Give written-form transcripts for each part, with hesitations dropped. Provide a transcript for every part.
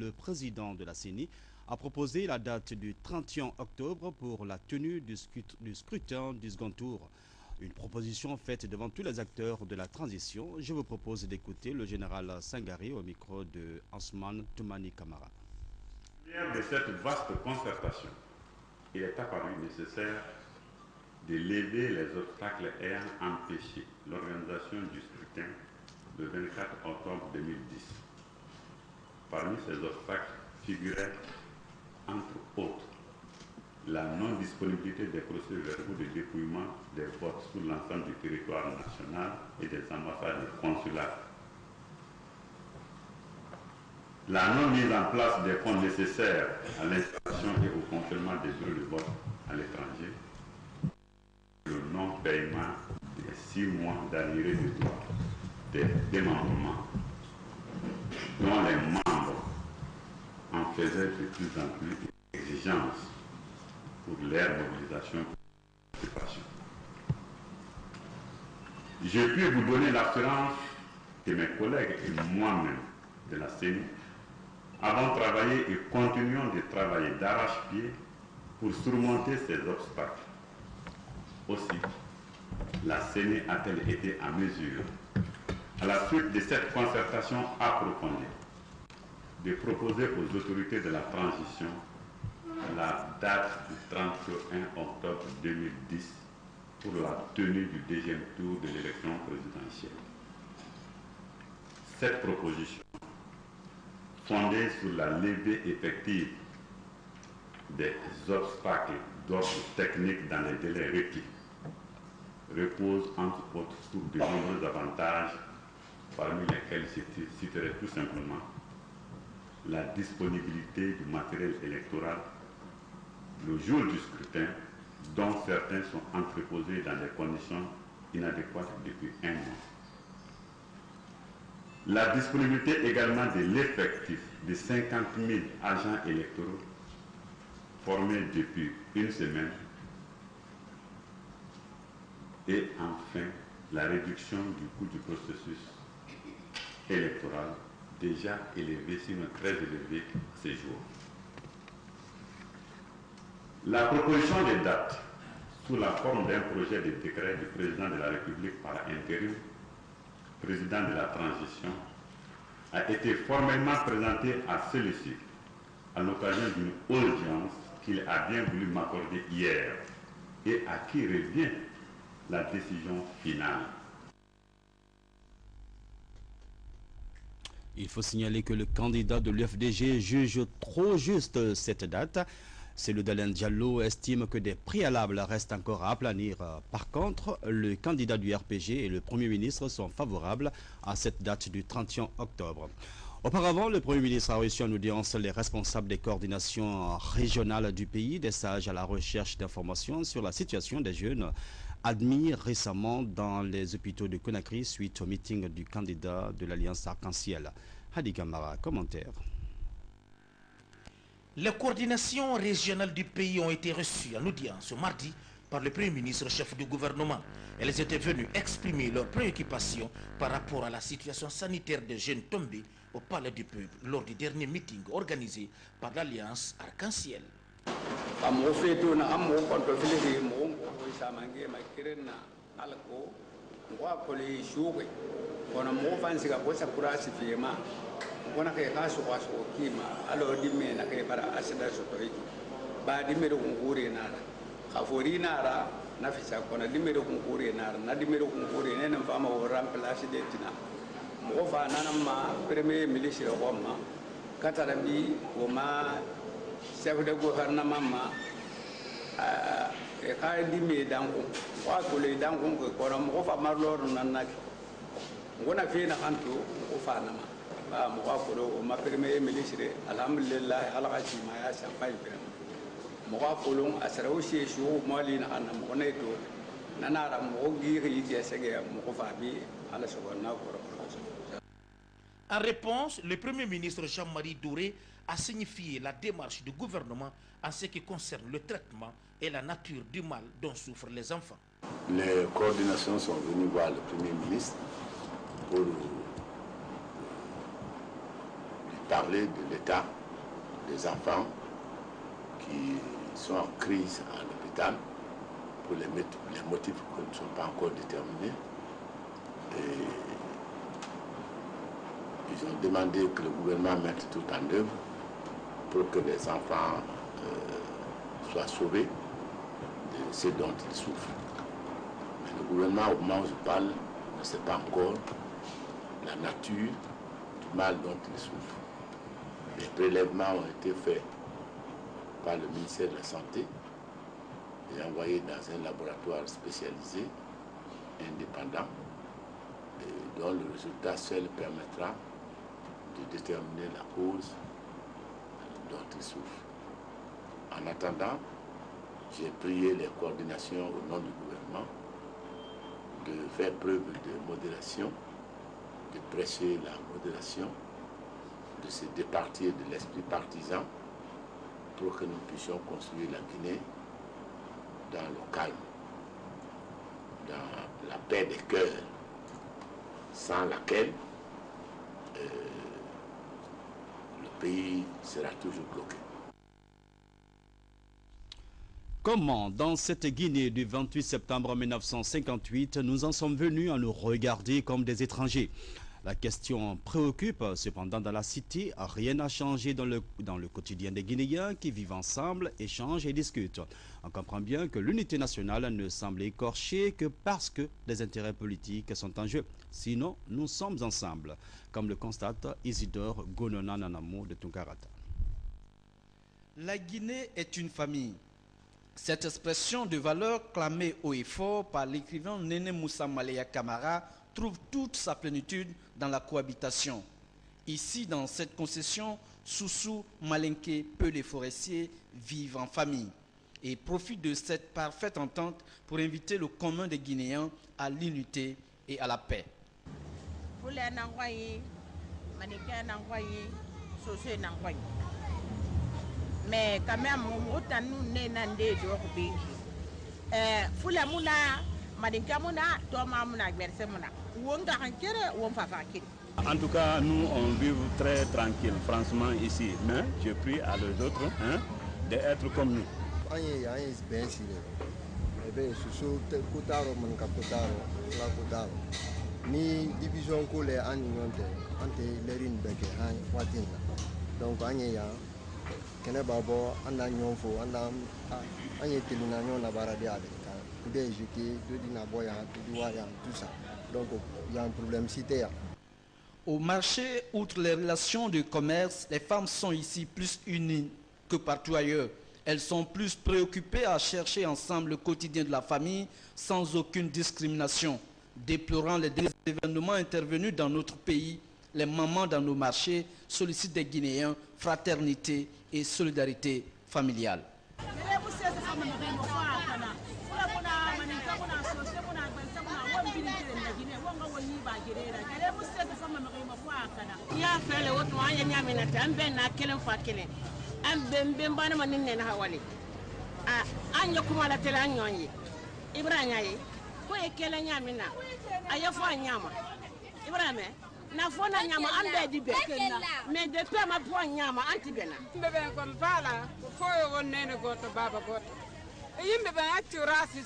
le président de la CENI a proposé la date du 31 octobre pour la tenue du scrutin du second tour. Une proposition faite devant tous les acteurs de la transition. Je vous propose d'écouter le général Sangari au micro de Ousmane Toumani Kamara. De cette vaste concertation, il est apparu nécessaire de lever les obstacles ayant empêché l'organisation du scrutin le 24 octobre 2010. Parmi ces obstacles figurait, entre autres, la non-disponibilité des procès-verbaux de dépouillement des votes sur l'ensemble du territoire national et des ambassades et consulats, la non-mise en place des fonds nécessaires à l'installation et au fonctionnement des bureaux de vote à l'étranger, le non-paiement des 6 mois d'arriérés de droit des démembrements dont les membres en faisaient de plus en plus exigence pour leur mobilisation et participation. Je puis vous donner l'assurance que mes collègues et moi-même de la CENI avons travaillé et continuons de travailler d'arrache-pied pour surmonter ces obstacles. Aussi, la CENI a-t-elle été en mesure, à la suite de cette concertation approfondie, de proposer aux autorités de la transition la date du 31 octobre 2010 pour la tenue du deuxième tour de l'élection présidentielle. Cette proposition, fondée sur la levée effective des obstacles d'ordre technique dans les délais requis, repose entre autres sur de nombreux avantages, parmi lesquels je citerai tout simplement la disponibilité du matériel électoral le jour du scrutin, dont certains sont entreposés dans des conditions inadéquates depuis 1 mois. La disponibilité également de l'effectif de 50 000 agents électoraux formés depuis 1 semaine. Et enfin, la réduction du coût du processus électoral, déjà élevé, sinon très élevé ces jours. La proposition des dates, sous la forme d'un projet de décret du président de la République par intérim, président de la transition, a été formellement présentée à celui-ci à l'occasion d'une audience qu'il a bien voulu m'accorder hier et à qui revient la décision finale. Il faut signaler que le candidat de l'UFDG juge trop juste cette date. Celui d'Alain Diallo estime que des préalables restent encore à aplanir. Par contre, le candidat du RPG et le Premier ministre sont favorables à cette date du 31 octobre. Auparavant, le Premier ministre a reçu en audience les responsables des coordinations régionales du pays, des sages à la recherche d'informations sur la situation des jeunes admis récemment dans les hôpitaux de Conakry suite au meeting du candidat de l'Alliance Arc-en-Ciel. Hadi Kamara, commentaire. Les coordinations régionales du pays ont été reçues en audience ce mardi par le Premier ministre chef du gouvernement. Elles étaient venues exprimer leurs préoccupations par rapport à la situation sanitaire des jeunes tombés au Palais du Peuple lors du dernier meeting organisé par l'Alliance Arc-en-Ciel. Wana ke kaso kaso kima alo dimme na ke para asida soto yi ba dimme do ngure na khafori na nafisa kona dimme do ngure na dimme do ngure ne na fama o remplacer de tina mo fa nana ma premier ministre ko ma katara bi o ma chef de gouvernement ma e ka dimme dango wa ko le dango ko mo fa marlor nan na ngona fe na kanto o fa na ma mɔgɔ ma premier ministre alhamdulillah ala ka ci ma ya champagne vraiment mɔgɔ folo a sara o sie su mali na kana mɔgɔ ne to nana ra mɔgɔ giri yi je sege mɔgɔ fa bi ala so na ko. En réponse, le Premier ministre Jean-Marie Douré a signifié la démarche du gouvernement en ce qui concerne le traitement et la nature du mal dont souffrent les enfants. Les coordinations sont venues voir le Premier ministre pour parler de l'état des enfants qui sont en crise à l'hôpital pour les motifs qui ne sont pas encore déterminés. Et ils ont demandé que le gouvernement mette tout en œuvre pour que les enfants soient sauvés de ce dont ils souffrent. Mais le gouvernement, au moment où je parle, ne sait pas encore la nature du mal dont ils souffrent. Les prélèvements ont été faits par le ministère de la Santé et envoyés dans un laboratoire spécialisé, indépendant, et dont le résultat seul permettra de déterminer la cause dont ils souffrent. En attendant, j'ai prié les coordinations au nom du gouvernement de faire preuve de modération, de prêcher la modération, de se départir de l'esprit partisan pour que nous puissions construire la Guinée dans le calme, dans la paix des cœurs, sans laquelle le pays sera toujours bloqué. Comment, dans cette Guinée du 28 septembre 1958, nous en sommes venus à nous regarder comme des étrangers? La question préoccupe, cependant dans la cité, rien n'a changé dans le quotidien des Guinéens qui vivent ensemble, échangent et discutent. On comprend bien que l'unité nationale ne semble écorchée que parce que des intérêts politiques sont en jeu. Sinon, nous sommes ensemble, comme le constate Isidore Gonona Nanamo de Tunkarata. La Guinée est une famille. Cette expression de valeur clamée haut et fort par l'écrivain Néné Moussa Malaya Camara trouve toute sa plénitude dans la cohabitation. Ici, dans cette concession, Soussou, Malinké, peu les forestiers vivent en famille et profitent de cette parfaite entente pour inviter le commun des Guinéens à l'unité et à la paix. Mais quand même, autant nous n'en déjouons pas. Foula mouna, Madinka mouna, Thomas mouna, Berse mouna. En tout cas, nous, on vit très tranquille, franchement, ici. Mais je prie à les autres d'être comme nous. Ni division kule aniyonte ante lerin beke han watinna donc anya kene babo anda nyonfo anda anya tilina nyona barade ade ka de jiki de dina boya de waya tout ça donc il y a un problème cité. Au marché, outre les relations de commerce, les femmes sont ici plus unies que partout ailleurs. Elles sont plus préoccupées à chercher ensemble le quotidien de la famille sans aucune discrimination. Déplorant les événements intervenus dans notre pays, les mamans dans nos marchés sollicitent des Guinéens fraternité et solidarité familiale. Na fona nyama ambe di bekena mais depuis ma po nyama antibena bebe kon bala foyo wonnene goto baba goto yimbe be accu rasi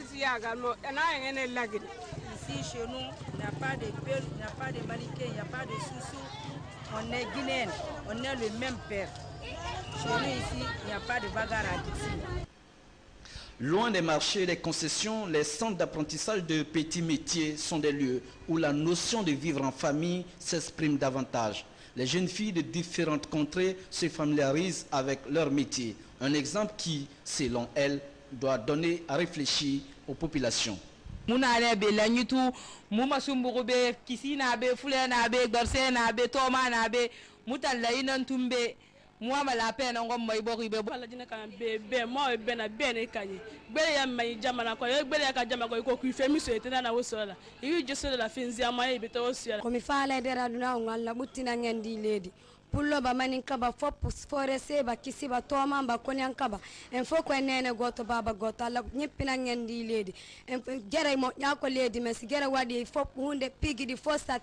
siyaga no ena ngene lagidi. Ici chez nous il n'y a pas de Peul, il n'y a pas de Malinké, il n'y a pas de Soussou, on est guinéen, on est le même père. Chez nous ici il n'y a pas de bagarre ici. Loin des marchés, des concessions, les centres d'apprentissage de petits métiers sont des lieux où la notion de vivre en famille s'exprime davantage. Les jeunes filles de différentes contrées se familiarisent avec leur métier. Un exemple qui, selon elles, doit donner à réfléchir aux populations. Moi la peine on gomme moy bokk be bala dina kan be mo be na be ne kanye be ya may jamana ko be ya ka jamako ko ku femi so etena na wosola yi jeso la finzi amaye be to wosola ko mi faala dera duna ngalla buttina ngendi ledi pullo ba manin kaba fop forese ba kisiba toma ba konyan kaba en fo ko nene goto baba goto alla nyeppina ngendi ledi en jere mo nyako ledi mes gere wadi fop hunde pigi di fosat.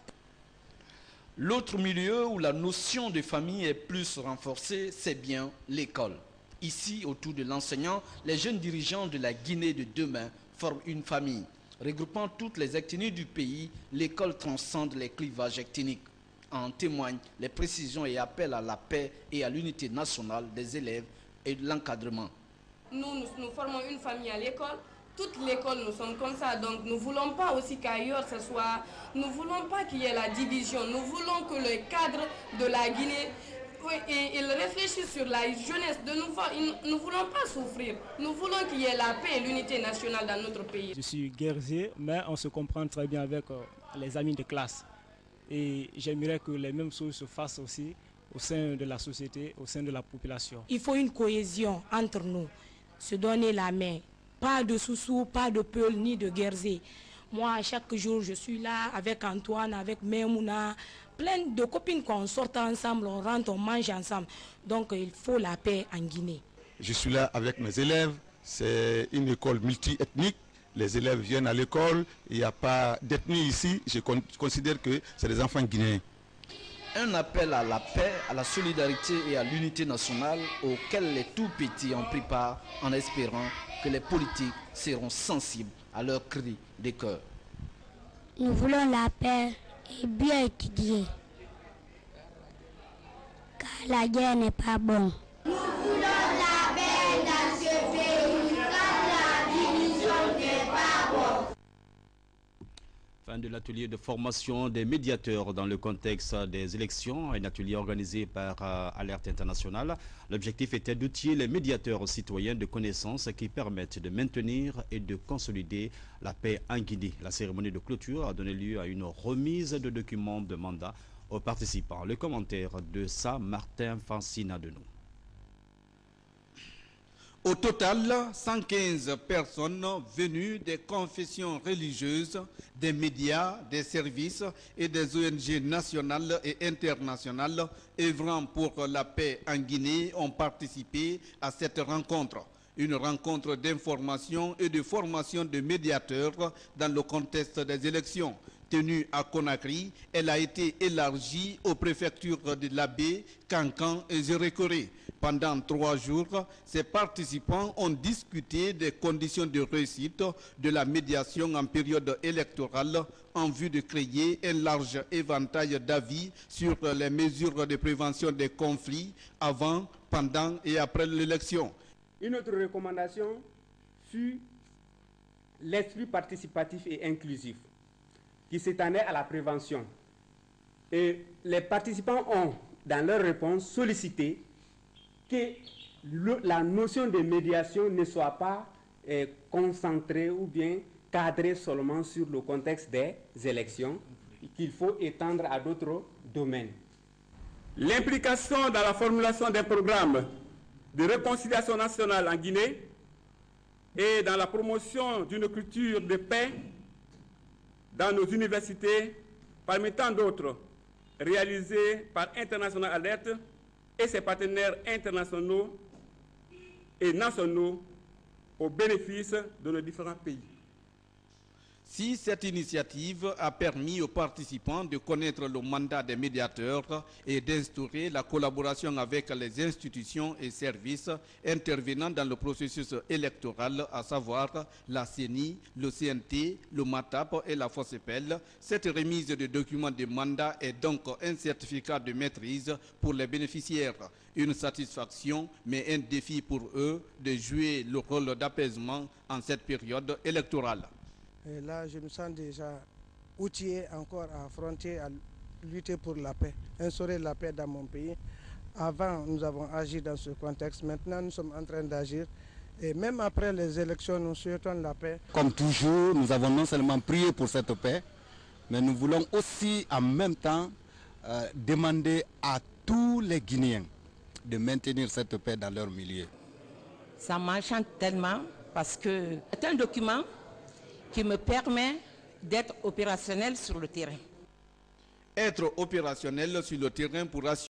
L'autre milieu où la notion de famille est plus renforcée, c'est bien l'école. Ici, autour de l'enseignant, les jeunes dirigeants de la Guinée de demain forment une famille. Regroupant toutes les ethnies du pays, l'école transcende les clivages ethniques. En témoignent les précisions et appels à la paix et à l'unité nationale des élèves et de l'encadrement. Nous formons une famille à l'école. Toute l'école, nous sommes comme ça. Donc, nous ne voulons pas aussi qu'ailleurs ce soit... Nous ne voulons pas qu'il y ait la division. Nous voulons que le cadre de la Guinée... il réfléchit sur la jeunesse de nous. Nous ne voulons pas souffrir. Nous voulons qu'il y ait la paix et l'unité nationale dans notre pays. Je suis guerrier, mais on se comprend très bien avec les amis de classe. Et j'aimerais que les mêmes choses se fassent aussi au sein de la société, au sein de la population. Il faut une cohésion entre nous, se donner la main. Pas de Soussou, pas de Peul, ni de Guerrier. Moi, chaque jour, je suis là avec Antoine, avec Memouna, plein de copines qu'on sort ensemble, on rentre, on mange ensemble. Donc, il faut la paix en Guinée. Je suis là avec mes élèves. C'est une école multi-ethnique. Les élèves viennent à l'école. Il n'y a pas d'ethnie ici. Je considère que c'est des enfants guinéens. Un appel à la paix, à la solidarité et à l'unité nationale auquel les tout-petits ont pris part en espérant que les politiques seront sensibles à leurs cris de cœur. Nous voulons la paix et bien étudier, car la guerre n'est pas bon. Nous voulons la paix dans ce pays, car la division n'est pas bon. Fin de l'atelier de formation des médiateurs dans le contexte des élections, un atelier organisé par Alerte Internationale. L'objectif était d'outiller les médiateurs citoyens de connaissances qui permettent de maintenir et de consolider la paix en Guinée. La cérémonie de clôture a donné lieu à une remise de documents de mandat aux participants. Le commentaire de Martin Fancina de nous. Au total, 115 personnes venues des confessions religieuses, des médias, des services et des ONG nationales et internationales œuvrant pour la paix en Guinée ont participé à cette rencontre. Une rencontre d'information et de formation de médiateurs dans le contexte des élections. Tenue à Conakry, elle a été élargie aux préfectures de Labé, Cancan et Zérékoré. Pendant 3 jours, ces participants ont discuté des conditions de réussite de la médiation en période électorale en vue de créer un large éventail d'avis sur les mesures de prévention des conflits avant, pendant et après l'élection. Une autre recommandation fut l'esprit participatif et inclusif qui s'étendait à la prévention. Et les participants ont, dans leur réponse, sollicité que la notion de médiation ne soit pas concentrée ou bien cadrée seulement sur le contexte des élections, qu'il faut étendre à d'autres domaines. L'implication dans la formulation des programmes de réconciliation nationale en Guinée et dans la promotion d'une culture de paix dans nos universités, parmi tant d'autres, réalisées par International Alert et ses partenaires internationaux et nationaux au bénéfice de nos différents pays. Si cette initiative a permis aux participants de connaître le mandat des médiateurs et d'instaurer la collaboration avec les institutions et services intervenant dans le processus électoral, à savoir la CENI, le CNT, le MATAP et la FOSEPEL, cette remise de documents de mandat est donc un certificat de maîtrise pour les bénéficiaires. Une satisfaction, mais un défi pour eux de jouer le rôle d'apaisement en cette période électorale. Et là, je me sens déjà outillé encore à affronter, à lutter pour la paix, instaurer la paix dans mon pays. Avant, nous avons agi dans ce contexte. Maintenant, nous sommes en train d'agir. Et même après les élections, nous souhaitons la paix. Comme toujours, nous avons non seulement prié pour cette paix, mais nous voulons aussi en même temps demander à tous les Guinéens de maintenir cette paix dans leur milieu. Ça m'enchante tellement parce que c'est un document qui me permet d'être opérationnel sur le terrain. Être opérationnel sur le terrain pour assurer